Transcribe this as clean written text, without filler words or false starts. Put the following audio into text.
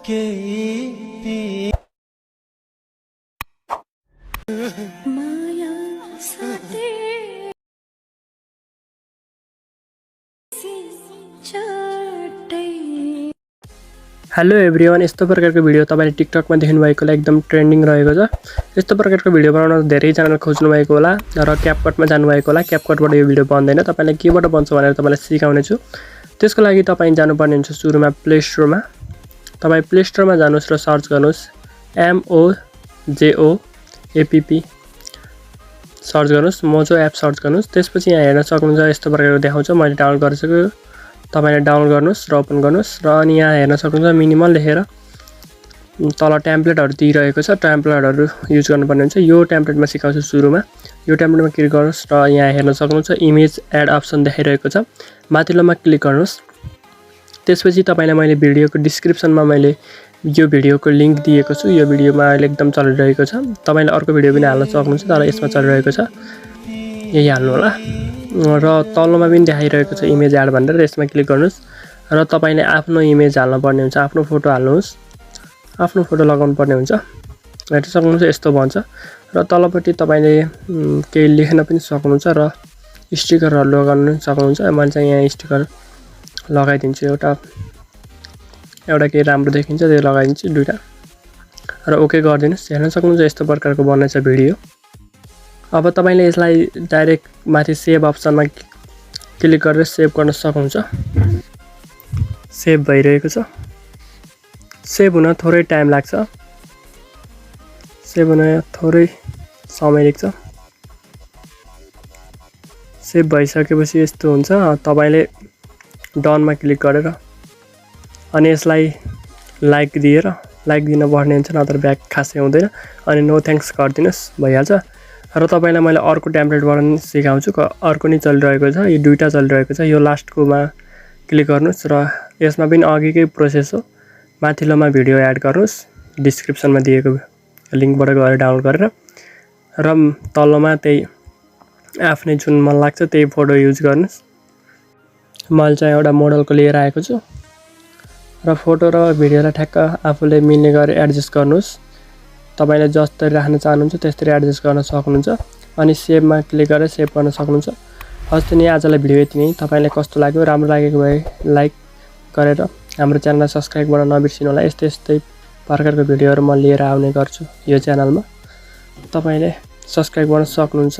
माया सतेसी चटै। Hello everyone, यस्तो प्रकारको video तपाईले टिकटकमा देख्नुभएकोलाई एकदम ट्रेन्डिङ रहेको छ। यस्तो प्रकारको भिडियो बनाउन धेरै च्यानल खोज्नु भएको होला र क्यापकटमा जानुभएको होला। क्यापकटबाट यो भिडियो बन्दैन, तपाईले केबाट बन्छ भनेर तपाईलाई सिकाउने छु। त्यसको लागि तपाई जानुपर्ने हुन्छ सुरुमा प्ले स्टोरमा। तपाई प्ले स्टोरमा जानुस् र सर्च गर्नुस् MOJO एप्प सर्च गर्नुस्, मोजो एप सर्च गर्नुस्। त्यसपछि यहाँ हेर्न सक्नुहुन्छ यस्तो प्रकारको देखाउँछ। मैले डाउनलोड गरिसकेको, तपाईले डाउनलोड गर्नुस् र ओपन गर्नुस् र अनि यहाँ हेर्न सक्नुहुन्छ मिनिमल लेखेर तल टेम्प्लेटहरु दिइरहेको छ। टेम्प्लेटहरु युज गर्नुपर्ने हुन्छ। यो टेम्प्लेटमा सिकाउँछु सुरुमा। यो टेम्प्लेटमा क्लिक गर्नुस् र यहाँ हेर्न सक्नुहुन्छ इमेज एड अप्सन देखाइरहेको छ। माथिल्लोमा क्लिक गर्नुस्। त्यसपछि तपाईलाई मैले भिडियोको डिस्क्रिप्सनमा मैले यो भिडियोको लिंक दिएको छु। यो भिडियोमा अहिले एकदम चलिरहेको छ। तपाईले अर्को भिडियो पनि हाल्न सक्नुहुन्छ, तर यसमा चलिरहेको छ, यही हाल्नु होला। र तलमा पनि देखाइरहेको छ इमेज एड भनेर, यसमा क्लिक गर्नुस् र तपाईले आफ्नो इमेज हाल्न पर्ने हुन्छ। आफ्नो फोटो हाल्नुस्, आफ्नो फोटो लगाउनु पर्ने हुन्छ। हेर्न सक्नुहुन्छ यस्तो भन्छ र तलपट्टि तपाईले केही लेख्न पनि सक्नुहुन्छ र स्टिकरहरु लगाउन सक्नुहुन्छ। मैले चाहिँ यहाँ स्टिकर लगाइदिन्छु। एउटा केही राम्रो देखिन्छ त्यो लगाइदिन्छु, दुईटा, र ओके गरिदिनुस्। हेर्न सक्नुहुन्छ यस्तो प्रकारको बनेछ भिडियो। अब तपाईले यसलाई डाइरेक्ट माथि सेभ अप्सनमा क्लिक गरेर सेभ गर्न सक्नुहुन्छ। सेभ भइरहेको छ। सेभ हुन थोरै टाइम लाग्छ, सेभ हुन थोरै समय लाग्छ। सेभ भइसकेपछि यस्तो हुन्छ। तपाईले डनमा क्लिक गरेर अनि यसलाई लाइक दिन पर्ने हुन्छ, नत्र ब्याक खासै हुँदैन। अनि नो थ्याङ्क्स गरिदिनुस्, भइहाल्छ। र तपाईलाई मैले अर्को टेम्प्लेटबाट पनि सिकाउँछु। अर्को नि चलिरहेको छ, यो दुईटा चलिरहेको छ। यो लास्टकोमा क्लिक गर्नुस् र यसमा पनि अघिकै प्रोसेस हो। माथिल्लोमा भिडियो एड गर्नुस्, डिस्क्रिप्सनमा दिएको लिंकबाट गएर डाउनलोड गरेर, र तल्लोमा त्यही आफ्नै जुन मन लाग्छ त्यही फोटो युज गर्नुस्। मैले चाहिँ एउटा मोडलको लिएर आएको छु र फोटो र भिडियोलाई ठ्याक्क आफूले मिल्ने गरी एडजस्ट गर्नुस्। तपाईले जस्तै राख्न चाहनुहुन्छ त्यस्तै एडजस्ट गर्न सक्नुहुन्छ। अनि सेभमा क्लिक गरेर सेभ गर्न सक्नुहुन्छ। हस् त नि, आजलाई भिडियो यति नै। तपाईलाई कस्तो लाग्यो, राम्रो लागेको भए लाइक गरेर हाम्रो च्यानललाई सब्स्क्राइब गर्न नबिर्सिनु होला। यस्तै प्रकारको भिडियोहरु म लिएर आउने गर्छु यो च्यानलमा। तपाईले सब्स्क्राइब गर्न सक्नुहुन्छ।